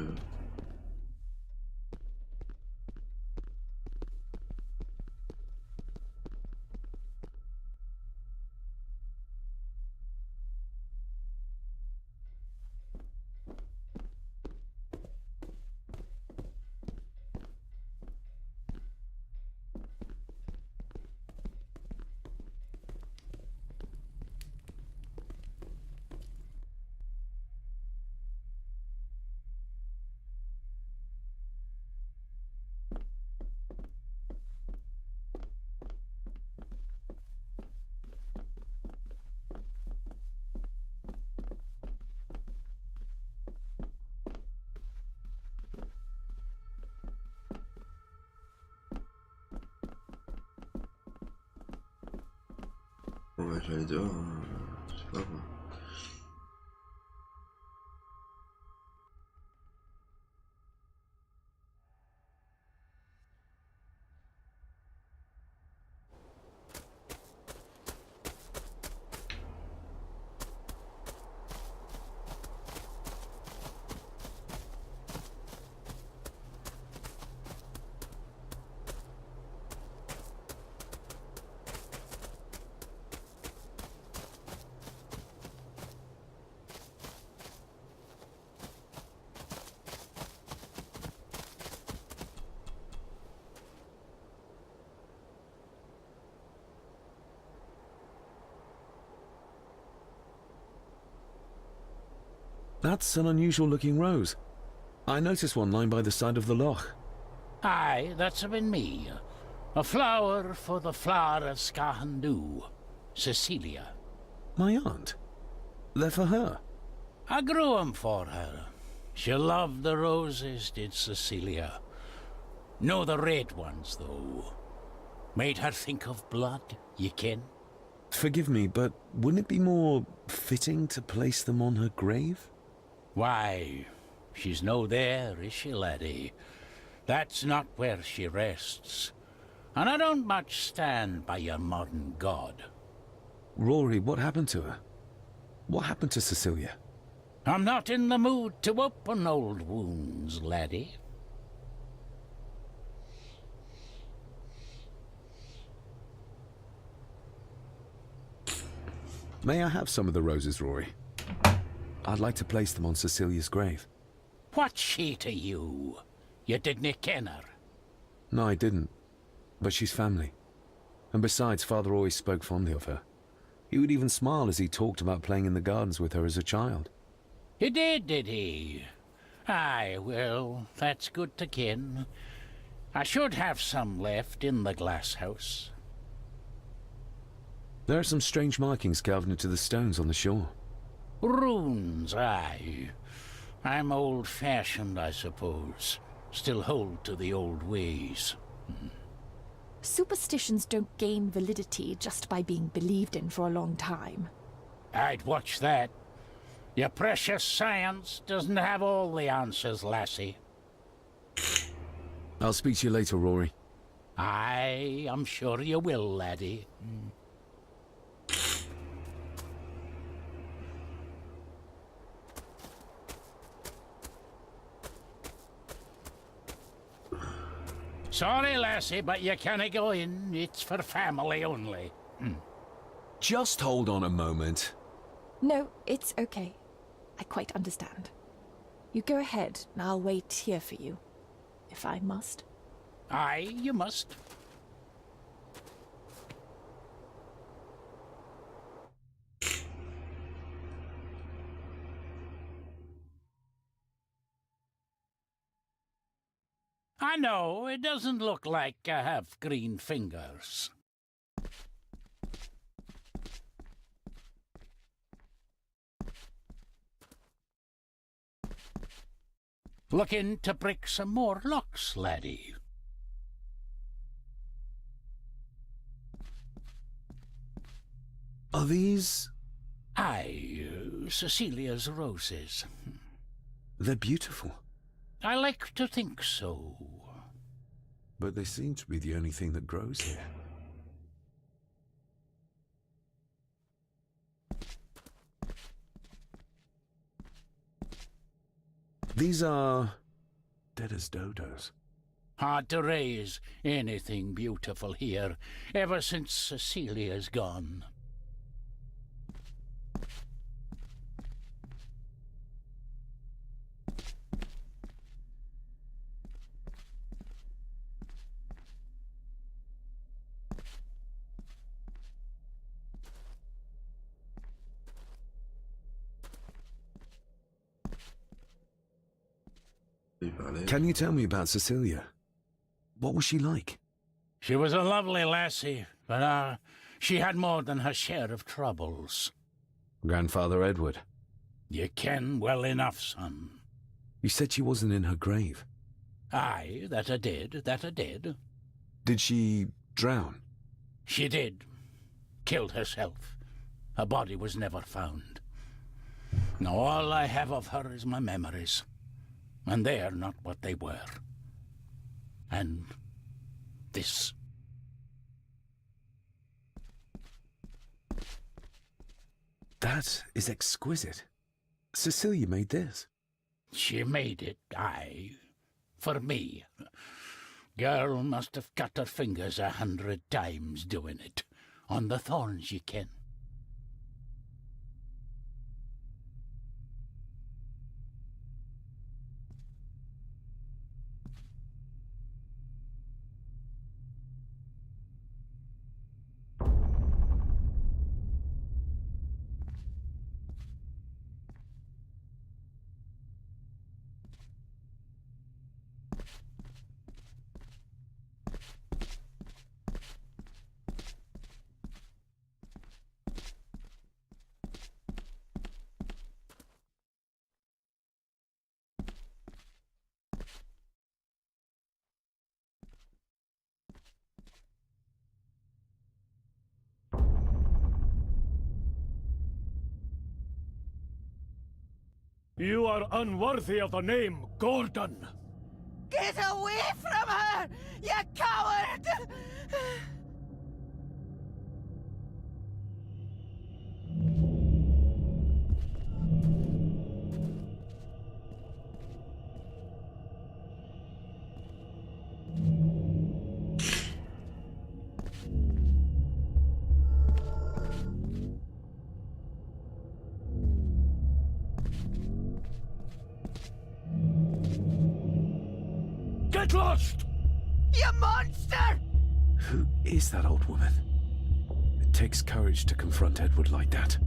Bon bah je vais aller dehors, hein. Je sais pas moi. That's an unusual looking rose. I noticed one lying by the side of the loch. Aye, that's been me. A flower for the flower of Skahandu, Cecilia. My aunt? They're for her? I grew 'em for her. She loved the roses, did Cecilia. No the red ones, though. Made her think of blood, ye ken. Forgive me, but wouldn't it be more fitting to place them on her grave? Why, she's no there, is she, laddie? That's not where she rests. And I don't much stand by your modern god. Rory, what happened to her? What happened to Cecilia? I'm not in the mood to open old wounds, laddie. May I have some of the roses, Rory? I'd like to place them on Cecilia's grave. What's she to you? You didn't ken her? No, I didn't. But she's family. And besides, Father always spoke fondly of her. He would even smile as he talked about playing in the gardens with her as a child. He did he? Aye, well, that's good to ken. I should have some left in the glass house. There are some strange markings carved into the stones on the shore. Runes, aye. I'm old-fashioned, I suppose. Still hold to the old ways. Superstitions don't gain validity just by being believed in for a long time. I'd watch that. Your precious science doesn't have all the answers, lassie. I'll speak to you later, Rory. Aye, I'm sure you will, laddie. Sorry, lassie, but you can't go in. It's for family only. Just hold on a moment. No, it's okay. I quite understand. You go ahead, and I'll wait here for you, if I must. Aye, you must. I know, it doesn't look like I have green fingers. Looking to break some more locks, laddie. Are these... Aye, Cecilia's roses. They're beautiful. I like to think so. But they seem to be the only thing that grows here. These are... dead as dodos. Hard to raise anything beautiful here, ever since Cecilia's gone. Can you tell me about Cecilia? What was she like? She was a lovely lassie, but she had more than her share of troubles. Grandfather Edward. You ken well enough, son. You said she wasn't in her grave. Aye, that I did. Did she drown? She did. Killed herself. Her body was never found. Now all I have of her is my memories. And they're not what they were. And this. That is exquisite. Cecilia made this. She made it, aye. For me. Girl must have cut her fingers 100 times doing it. On the thorns, ye ken. You are unworthy of the name Gordon. Get away from her, you coward! Get lost! You monster! Who is that old woman? It takes courage to confront Edward like that.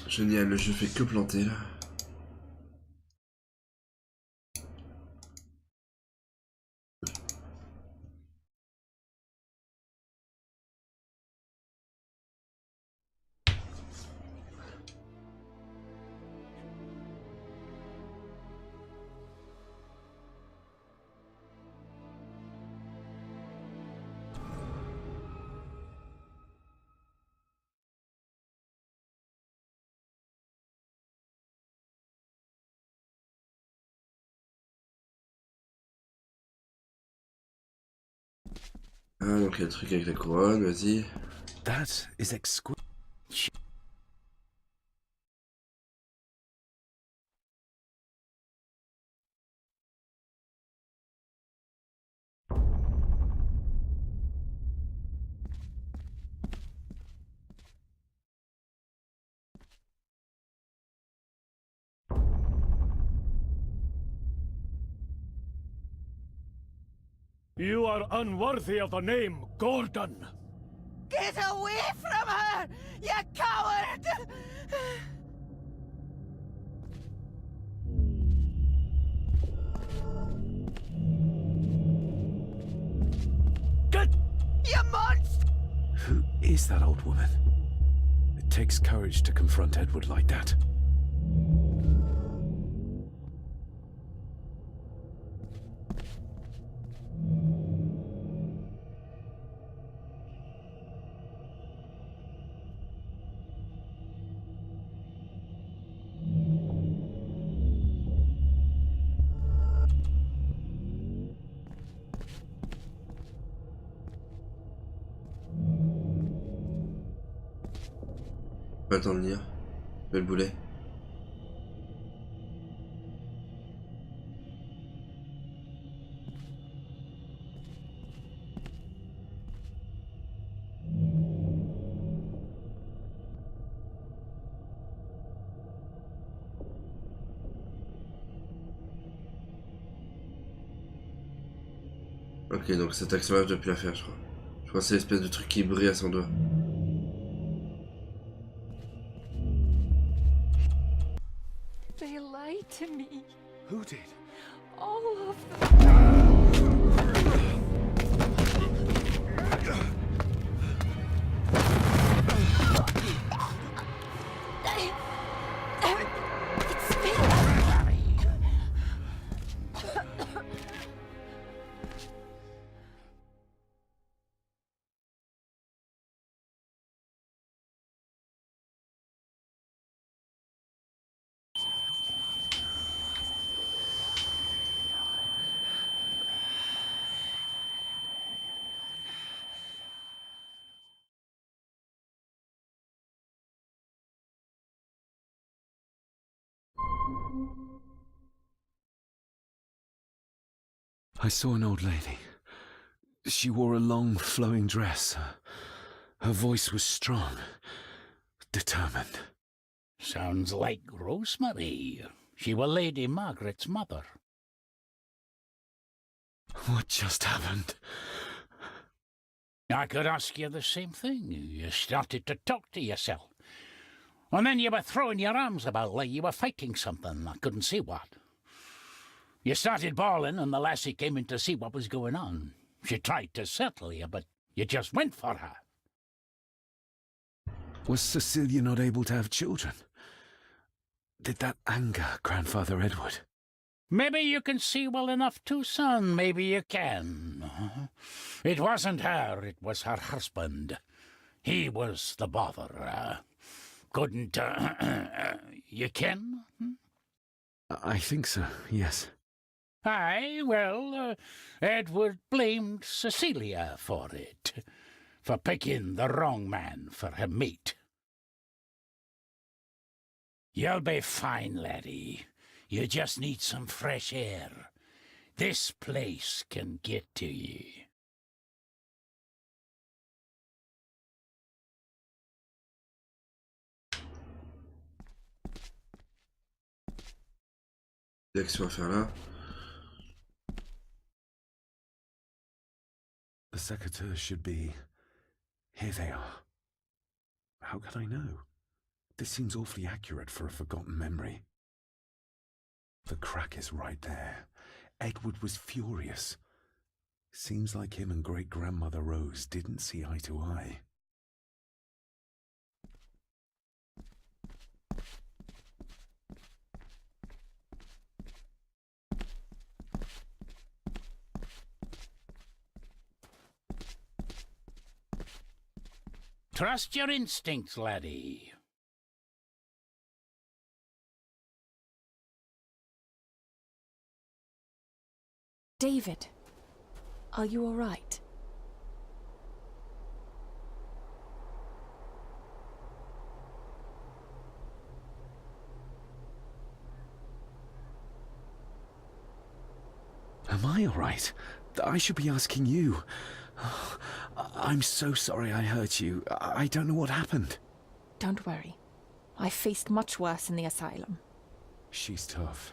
Génial, le jeu fait que planter là. Ah, donc il y a le truc avec la couronne, vas-y. That is exquisite. You are unworthy of the name Gordon. Get away from her, you coward! Get! You monster! Who is that old woman? It takes courage to confront Edward like that. Pas le temps de lire. Fais le boulet. Ok, donc cette action-là, je dois plus la faire, je crois. Je crois que c'est l'espèce de truc qui brille à son doigt. They lied to me. Who did? All of them. It's me. I saw an old lady. She wore a long, flowing dress. Her voice was strong, determined. Sounds like Rosemary. She were Lady Margaret's mother. What just happened? I could ask you the same thing. You started to talk to yourself. And then you were throwing your arms about like you were fighting something. I couldn't see what. You started bawling and the lassie came in to see what was going on. She tried to settle you, but you just went for her. Was Cecilia not able to have children? Did that anger Grandfather Edward? Maybe you can see well enough too, son. Maybe you can. It wasn't her, it was her husband. He was the bother. Couldn't, you ken? I think so, yes. Aye, well, Edward blamed Cecilia for it, for picking the wrong man for her mate. You'll be fine, laddie. You just need some fresh air. This place can get to ye. L'action à faire là. The secateurs should be... Here they are. How could I know? This seems awfully accurate for a forgotten memory. The crack is right there. Edward was furious. Seems like him and great-grandmother Rose didn't see eye to eye. Trust your instincts, laddie. David, are you all right? Am I all right? I should be asking you. I'm so sorry I hurt you. I don't know what happened. Don't worry. I faced much worse in the asylum. She's tough.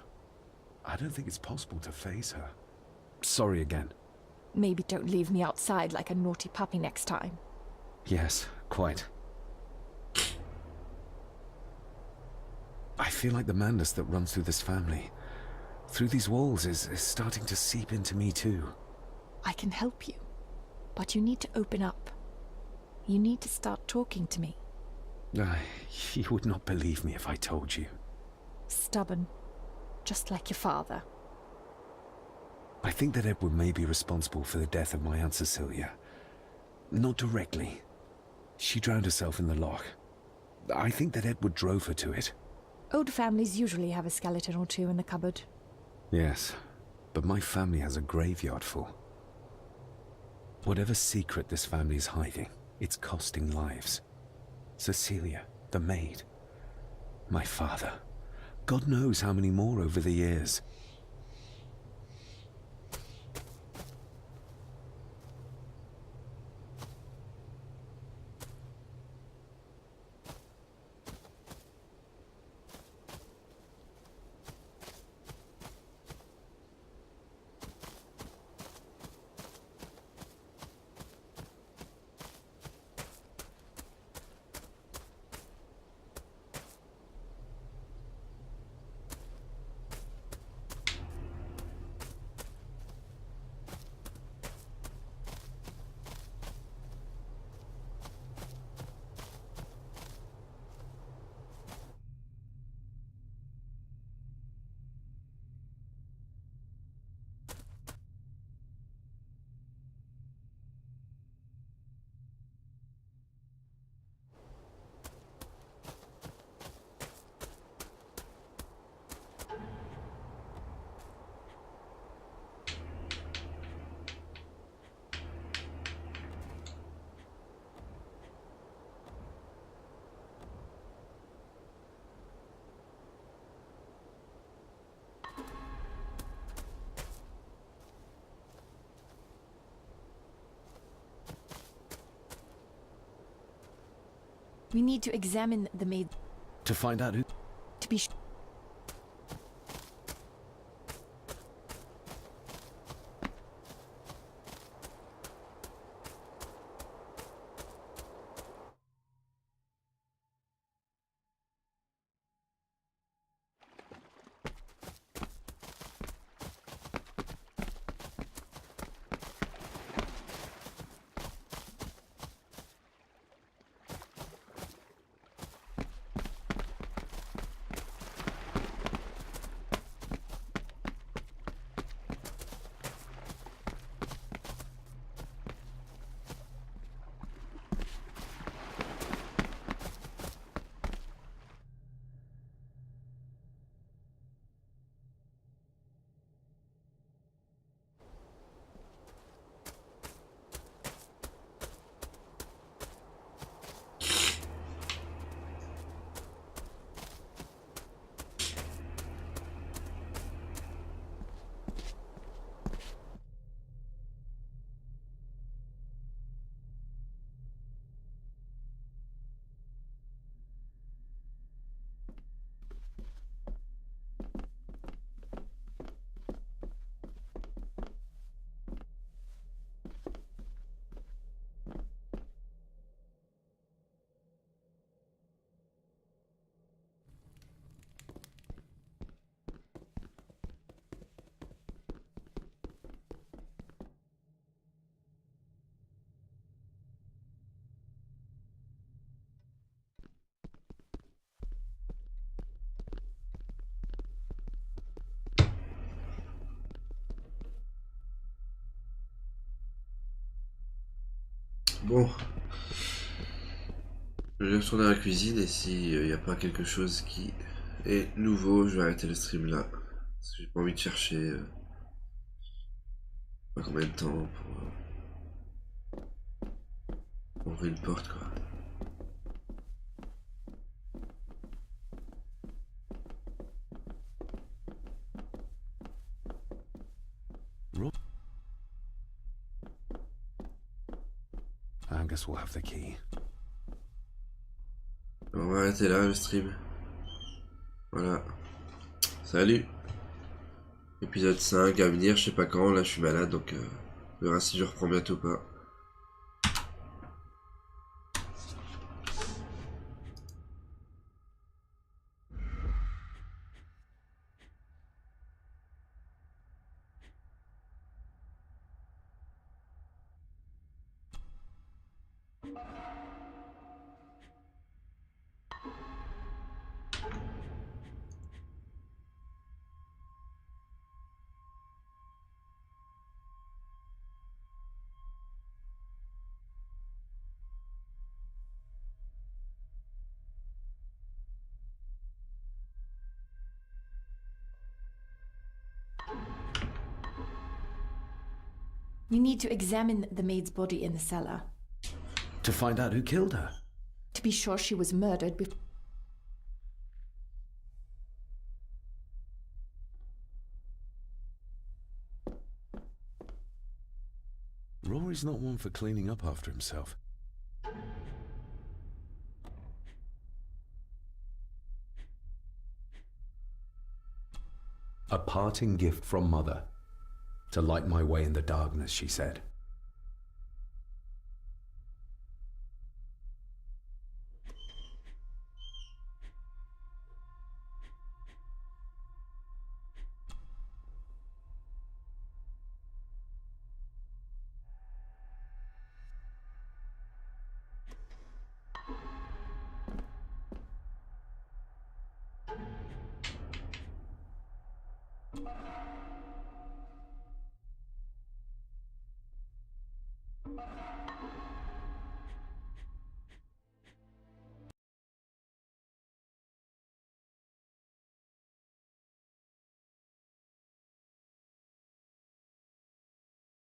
I don't think it's possible to face her. Sorry again. Maybe don't leave me outside like a naughty puppy next time. Yes, quite. I feel like the madness that runs through this family, through these walls, is starting to seep into me too. I can help you, but you need to open up. You need to start talking to me. You would not believe me if I told you. Stubborn, just like your father. I think that Edward may be responsible for the death of my Aunt Cecilia. Not directly. She drowned herself in the loch. I think that Edward drove her to it. Old families usually have a skeleton or two in the cupboard. Yes, but my family has a graveyard full. Whatever secret this family is hiding, it's costing lives. Cecilia, the maid. My father. God knows how many more over the years. We need to examine the maid. To find out who... To be sure. Bon. Je vais retourner à la cuisine et s'il n'y a pas quelque chose qui est nouveau, je vais arrêter le stream là. Parce que j'ai pas envie de chercher pas combien de temps pour ouvrir une porte quoi. Angus will have the key. On va arrêter là le stream. Voilà. Salut. Épisode 5 à venir, je sais pas quand, là je suis malade donc on verra si je reprends bientôt ou pas. You need to examine the maid's body in the cellar. To find out who killed her? To be sure she was murdered before. Rory's not one for cleaning up after himself. A parting gift from Mother. To light my way in the darkness, she said.